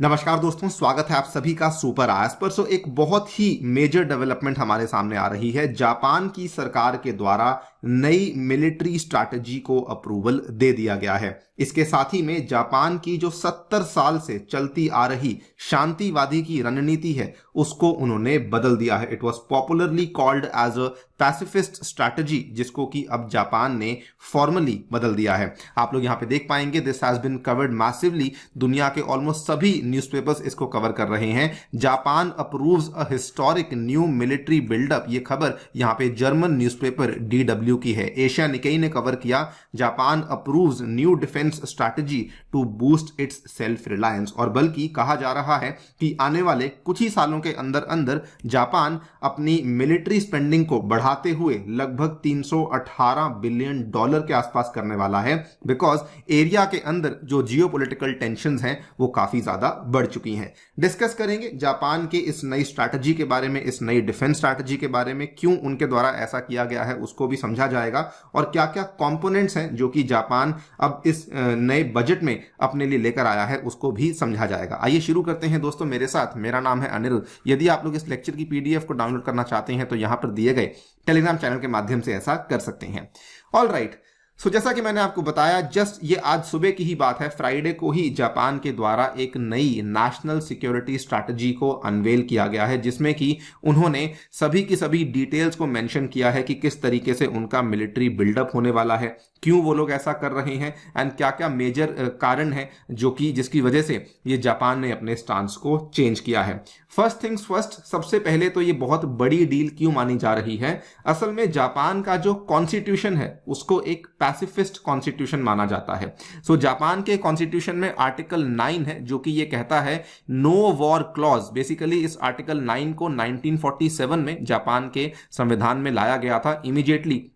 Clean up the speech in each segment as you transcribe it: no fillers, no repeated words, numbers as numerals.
नमस्कार दोस्तों, स्वागत है आप सभी का सुपर आज पर। एक बहुत ही मेजर डेवलपमेंट हमारे सामने आ रही है। जापान की सरकार के द्वारा नई मिलिट्री स्ट्रैटेजी को अप्रूवल दे दिया गया है। इसके साथ ही में जापान की जो 70 साल से चलती आ रही शांतिवादी की रणनीति है उसको उन्होंने बदल दिया है। It was popularly called as a pacifist strategy, जिसको कि अब जापान ने फॉर्मली बदल दिया है। आप लोग यहाँ पे देख पाएंगे, this has been covered massively. दुनिया के ऑलमोस्ट सभी न्यूज़पेपर्स इसको कवर कर रहे हैं। Japan approves a historic new military buildup. ये खबर यहाँ पे जर्मन न्यूज़पेपर DW की है। एशिया निकेई ने कवर किया, Japan approves new defence strategy to boost its self reliance. और बल्कि कहा जा रहा है कि आने वाले कुछ ही सालों के अंदर अंदर जापान अपनी मिलिट्री स्पेंडिंग को बढ़ाते हुए लगभग $318 बिलियन के आसपास करने वाला है। बिकॉज एरिया के अंदर जो जियोपॉलिटिकल टेंशंस हैं वो काफी ज्यादा बढ़ चुकी हैं। डिस्कस करेंगे जापान के इस नई स्ट्रैटेजी के बारे में, इस नई डिफेंस स्ट्रैटेजी के बारे में, क्यों उनके द्वारा ऐसा किया गया है उसको भी समझा जाएगा, और क्या क्या कंपोनेंट्स हैं जो कि जापान अब इस नए बजट में अपने लिए लेकर आया है उसको भी समझा जाएगा। आइए शुरू करते हैं दोस्तों मेरे साथ। मेरा नाम है अनिल। यदि आप लोग इस लेक्चर की PDF को डाउनलोड करना चाहते हैं तो यहां पर दिए गए टेलीग्राम चैनल के माध्यम से ऐसा कर सकते हैं। ऑल राइट, जैसा कि मैंने आपको बताया, जस्ट ये आज सुबह की ही बात है, फ्राइडे को ही जापान के द्वारा एक नई नेशनल सिक्योरिटी स्ट्रैटेजी को अनवेल किया गया है, जिसमें कि उन्होंने सभी की सभी डिटेल्स को मेंशन किया है कि किस तरीके से उनका मिलिट्री बिल्डअप होने वाला है, क्यों वो लोग ऐसा कर रहे हैं, एंड क्या क्या मेजर कारण है जो कि जिसकी वजह से ये जापान ने अपने स्टांस को चेंज किया है। फर्स्ट थिंग्स फर्स्ट, सबसे पहले तो ये बहुत बड़ी डील क्यों मानी जा रही है। असल में जापान का जो कॉन्स्टिट्यूशन है उसको एक पैसिफिस्ट कॉन्स्टिट्यूशन माना जाता है। जापान के कॉन्स्टिट्यूशन में आर्टिकल 9 है जो कि ये कहता है नो वॉर क्लॉज। बेसिकली इस आर्टिकल 9 को 1947 में जापान के संविधान में लाया गया था, इमीडिएटली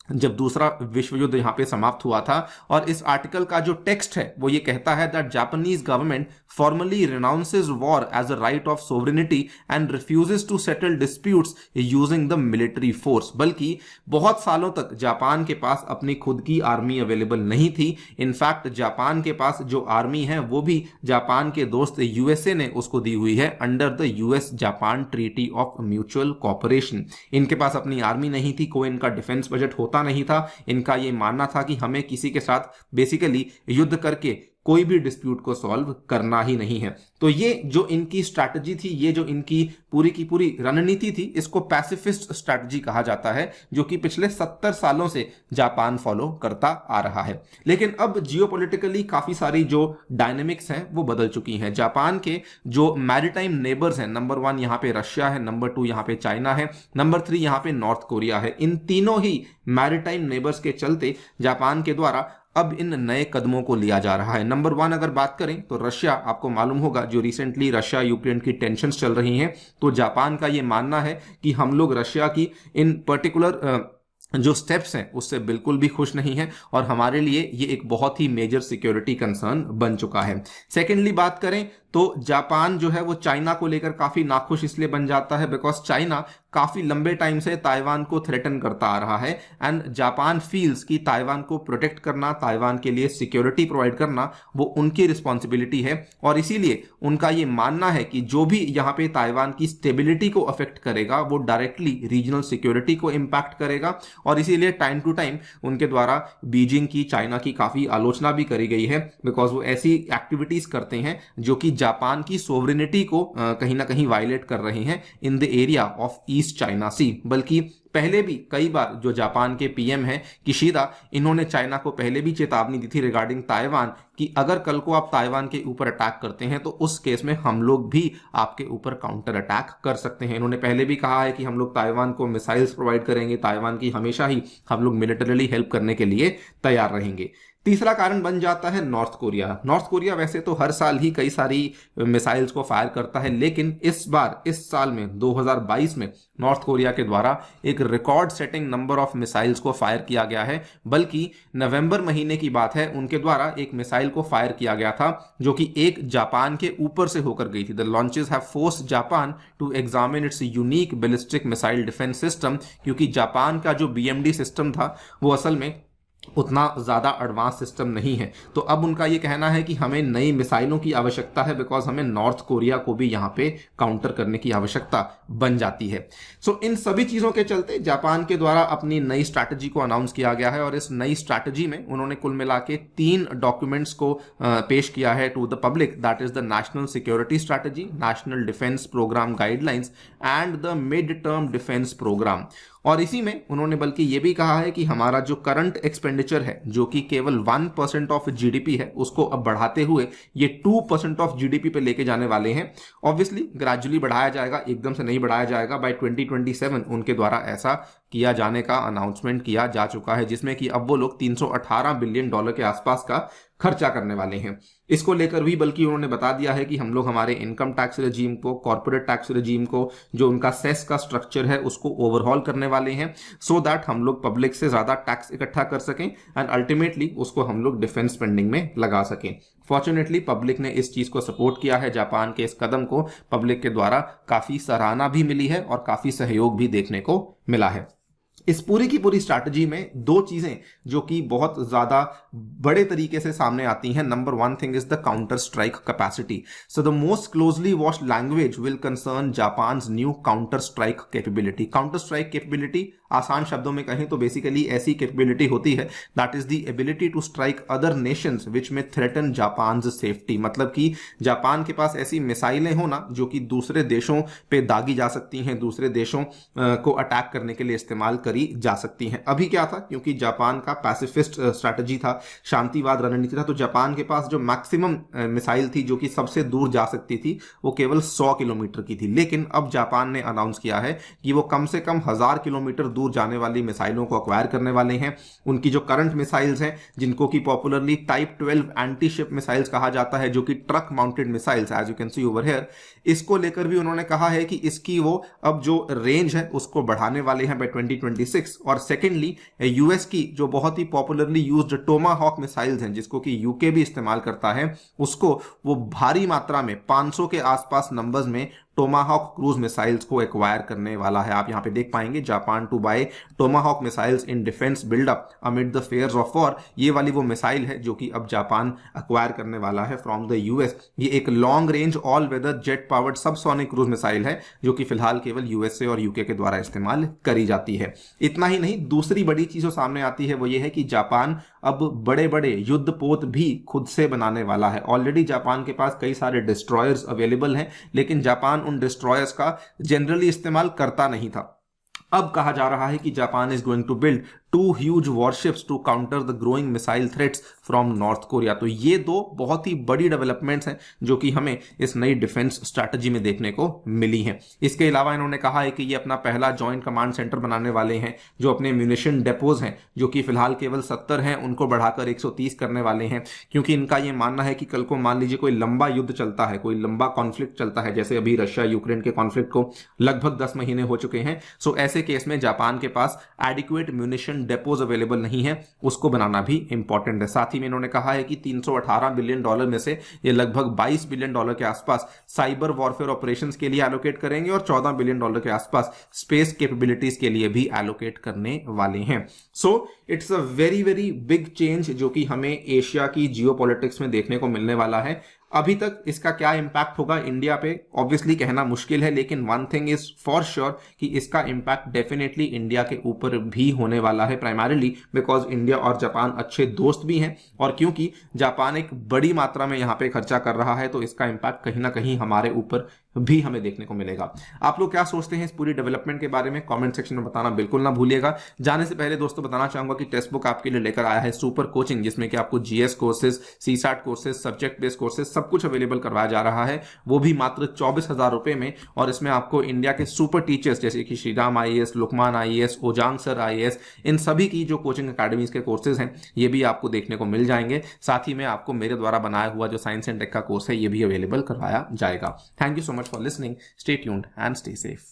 जब दूसरा विश्व युद्ध यहां पे समाप्त हुआ था। और इस आर्टिकल का जो टेक्स्ट है वो ये कहता है that Japanese government formally renounces war as a right of sovereignty and refuses to settle disputes using the military force. बल्कि बहुत सालों तक जापान के पास अपनी खुद की आर्मी अवेलेबल नहीं थी। इनफैक्ट जापान के पास जो आर्मी है वो भी जापान के दोस्त USA ने उसको दी हुई है under the US Japan treaty of mutual cooperation. इनके पास अपनी आर्मी नहीं थी, कोई इनका डिफेंस बजट होता नहीं था। इनका यह मानना था कि हमें किसी के साथ बेसिकली युद्ध करके कोई भी डिस्प्यूट को सॉल्व करना ही नहीं है। तो ये जो इनकी स्ट्रैटेजी थी, ये जो इनकी पूरी की पूरी रणनीति थी, इसको पैसिफिस्ट स्ट्रैटेजी कहा जाता है, जो कि पिछले 70 सालों से जापान फॉलो करता आ रहा है। लेकिन अब जियोपॉलिटिकली काफी सारी जो डायनेमिक्स हैं वो बदल चुकी हैं। जापान के जो मैरीटाइम नेबर्स हैं, नंबर 1 यहाँ पे रशिया है, नंबर 2 यहाँ पे चाइना है, नंबर 3 यहाँ पे नॉर्थ कोरिया है। इन तीनों ही मैरीटाइम नेबर्स के चलते जापान के द्वारा अब इन नए कदमों को लिया जा रहा है। नंबर 1 अगर बात करें तो रशिया, आपको मालूम होगा जो रिसेंटली रशिया यूक्रेन की टेंशन्स चल रही हैं, तो जापान का ये मानना है कि हम लोग रशिया की इन पर्टिकुलर जो स्टेप्स हैं उससे बिल्कुल भी खुश नहीं है, और हमारे लिए ये एक बहुत ही मेजर सिक्योरिटी कंसर्न बन चुका है। सेकेंडली बात करें तो जापान जो है वो चाइना को लेकर काफी नाखुश इसलिए बन जाता है बिकॉज चाइना काफी लंबे टाइम से ताइवान को थ्रेटन करता आ रहा है, एंड जापान फील्स कि ताइवान को प्रोटेक्ट करना, ताइवान के लिए सिक्योरिटी प्रोवाइड करना वो उनकी रिस्पॉन्सिबिलिटी है। और इसीलिए उनका ये मानना है कि जो भी यहाँ पे ताइवान की स्टेबिलिटी को अफेक्ट करेगा वो डायरेक्टली रीजनल सिक्योरिटी को इंपैक्ट करेगा। और इसीलिए टाइम टू टाइम उनके द्वारा बीजिंग की, चाइना की काफी आलोचना भी करी गई है, बिकॉज वो ऐसी एक्टिविटीज करते हैं जो कि जापान की सोवरेनिटी को कहीं ना कहीं वायलेट कर रहे हैं in the area of East China Sea. बल्कि पहले भी कई बार जो जापान के PM हैं किशिदा, इन्होंने चाइना को पहले भी चेतावनी दी थी रिगार्डिंग ताइवान कि अगर कल को आप ताइवान के ऊपर अटैक करते हैं तो उस केस में हम लोग भी आपके ऊपर काउंटर अटैक कर सकते हैं। इन्होंने पहले भी कहा है कि हम लोग ताइवान को मिसाइल्स प्रोवाइड करेंगे, ताइवान की हमेशा ही हम लोग मिलिटरीली हेल्प करने के लिए तैयार रहेंगे। तीसरा कारण बन जाता है नॉर्थ कोरिया। नॉर्थ कोरिया वैसे तो हर साल ही कई सारी मिसाइल्स को फायर करता है, लेकिन इस बार इस साल में 2022 में नॉर्थ कोरिया के द्वारा एक record setting number of missiles को फायर किया गया है। बल्कि नवंबर महीने की बात है, उनके द्वारा एक मिसाइल को फायर किया गया था जो कि एक जापान के ऊपर से होकर गई थी। The launches have forced Japan to examine its unique ballistic missile defence system, क्योंकि जापान का जो BMD सिस्टम था वो असल में उतना ज़्यादा एडवांस सिस्टम नहीं है। तो अब उनका ये कहना है कि हमें नई मिसाइलों की आवश्यकता है, बिकॉज हमें नॉर्थ कोरिया को भी यहाँ पे काउंटर करने की आवश्यकता बन जाती है। सो इन सभी चीज़ों के चलते जापान के द्वारा अपनी नई स्ट्रैटेजी को अनाउंस किया गया है और इस नई स्ट्रैटेजी में उन्होंने कुल मिला के 3 डॉक्यूमेंट्स को पेश किया है to the public. That is the national security strategy, national defence programme guidelines and the mid term defence programme. और इसी में उन्होंने बल्कि ये भी कहा है कि हमारा जो करंट एक्सपेंडिचर है, जो कि केवल 1% ऑफ जीडीपी है, उसको अब बढ़ाते हुए ये 2% ऑफ जीडीपी पे लेके जाने वाले हैं। ऑब्वियसली ग्रेजुअली बढ़ाया जाएगा, एकदम से नहीं बढ़ाया जाएगा। बाय 2027 उनके द्वारा ऐसा किया जाने का अनाउंसमेंट किया जा चुका है, जिसमें कि अब वो लोग $318 बिलियन के आसपास का खर्चा करने वाले हैं। इसको लेकर भी बल्कि उन्होंने बता दिया है कि हम लोग हमारे इनकम टैक्स रेजीम को, कॉर्पोरेट टैक्स रेजीम को, जो उनका सेस का स्ट्रक्चर है, उसको ओवरहॉल करने वाले हैं, सो दैट हम लोग पब्लिक से ज्यादा टैक्स इकट्ठा कर सकें एंड अल्टीमेटली उसको हम लोग डिफेंस स्पेंडिंग में लगा सकें। फॉर्चुनेटली पब्लिक ने इस चीज को सपोर्ट किया है। जापान के इस कदम को पब्लिक के द्वारा काफी सराहना भी मिली है और काफी सहयोग भी देखने को मिला है। इस पूरी की पूरी स्ट्रैटेजी में 2 चीजें जो कि बहुत ज्यादा बड़े तरीके से सामने आती हैं। Number 1 thing is the counter strike capacity. So the most closely watched language will concern Japan's new counter strike capability. Counter strike capability आसान शब्दों में कहें तो बेसिकली ऐसी कैपेबिलिटी होती है that is the ability to strike other nations which में threaten Japan's safety. मतलब कि जापान के पास ऐसी मिसाइलें होना जो कि दूसरे देशों पे दागी जा सकती हैं, दूसरे देशों को अटैक करने के लिए इस्तेमाल करी जा सकती हैं। अभी क्या था, क्योंकि जापान का पैसिफिस्ट स्ट्रैटेजी था, शांतिवाद रणनीति था, तो जापान के पास जो मैक्सिमम मिसाइल थी जो कि सबसे दूर जा सकती थी वो केवल 100 किलोमीटर की थी। लेकिन अब जापान ने अनाउंस किया है कि वो कम से कम 1000 किलोमीटर दूर जाने वाली मिसाइलों को अक्वायर करने वाले हैं। उनकी जो करंट मिसाइल्स हैं, जिनको कि popularly type 12 anti ship missiles कहा जाता है, जो कि truck mounted missiles as you can see over here, इसको लेकर भी उन्होंने कहा है कि इसकी वो अब जो रेंज है उसको बढ़ाने वाले हैं बाय 2026। और सेकेंडली यूएस की जो बहुत ही पॉपुलरली यूज्ड टोमाहॉक मिसाइल्स हैं, जिसको कि यूके भी इस्तेमाल करता है, उसको वो भारी मात्रा में 500 के आसपास नंबर्स में टोमाहॉक क्रूज मिसाइल्स को एक्वायर करने वाला है। आप यहां पे देख पाएंगे Japan to buy Tomahawk missiles in defence buildup amid the fears of war. ये वाली वो मिसाइल है जो कि अब जापान एक्वायर करने वाला है फ्रॉम द यूएस। ये एक long range all weather jet powered subsonic cruise missile है जो कि फिलहाल केवल यूएसए और यूके के द्वारा इस्तेमाल करी जाती है। इतना ही नहीं, दूसरी बड़ी चीज जो सामने आती है वो ये है कि जापान अब बड़े बड़े युद्धपोत भी खुद से बनाने वाला है। ऑलरेडी जापान के पास कई सारे डिस्ट्रॉयर्स अवेलेबल हैं, लेकिन जापान उन डिस्ट्रॉयर्स का जनरली इस्तेमाल करता नहीं था। अब कहा जा रहा है कि Japan is going to build 2 huge warships to counter the growing missile threats from North Korea. तो ये 2 बहुत ही बड़ी डेवलपमेंट्स हैं जो कि हमें इस नई डिफेंस स्ट्रैटेजी में देखने को मिली हैं। इसके अलावा इन्होंने कहा है कि ये अपना पहला जॉइंट कमांड सेंटर बनाने वाले हैं, जो अपने म्यूनिशन डेपोज हैं जो कि फिलहाल केवल 70 हैं, उनको बढ़ाकर 130 करने वाले हैं। क्योंकि इनका ये मानना है कि कल को मान लीजिए कोई लंबा युद्ध चलता है, कोई लंबा कॉन्फ्लिक्ट चलता है, जैसे अभी रशिया यूक्रेन के कॉन्फ्लिक्ट को लगभग 10 महीने हो चुके हैं। सो ऐसे केस में जापान के पास एडिक्वेट म्यूनिशन डेपोज अवेलेबल नहीं है, उसको बनाना भी इंपॉर्टेंट है। साथ ही में इन्होंने कहा है कि $318 बिलियन में से ये लगभग $22 बिलियन के आसपास साइबर वॉरफेयर ऑपरेशंस के लिए एलोकेट करेंगे और $14 बिलियन के आसपास स्पेस कैपेबिलिटीज के लिए भी एलोकेट करने वाले हैं। So it's a very very big change जो कि हमें एशिया की जियोपॉलिटिक्स में देखने को मिलने वाला है। अभी तक इसका क्या इंपैक्ट होगा इंडिया पे ऑब्वियसली कहना मुश्किल है, लेकिन one thing is for sure कि इसका इंपैक्ट डेफिनेटली इंडिया के ऊपर भी होने वाला है, प्राइमरीली बिकॉज इंडिया और जापान अच्छे दोस्त भी हैं और क्योंकि जापान एक बड़ी मात्रा में यहाँ पे खर्चा कर रहा है तो इसका इंपैक्ट कहीं ना कहीं हमारे ऊपर भी हमें देखने को मिलेगा। आप लोग क्या सोचते हैं इस पूरी डेवलपमेंट के बारे में कमेंट सेक्शन में बताना बिल्कुल ना भूलिएगा। जाने से पहले दोस्तों बताना चाहूंगा कि टेक्स्ट बुक आपके लिए लेकर आया है सुपर कोचिंग, जिसमें कि आपको GS courses, CSAT courses, subject based courses सब कुछ अवेलेबल करवाया जा रहा है, वो भी मात्र 24,000 रुपए में। और इसमें आपको इंडिया के सुपर टीचर्स जैसे कि Shriram IAS, Lukman IAS, Ojang sir IAS, इन सभी की जो कोचिंग अकेडमीज के कोर्सेज हैं ये भी आपको देखने को मिल जाएंगे। साथ ही में आपको मेरे द्वारा बनाया हुआ जो साइंस एंड टेक का कोर्स है ये भी अवेलेबल करवाया जाएगा। Thank you so much for listening. Stay tuned and stay safe.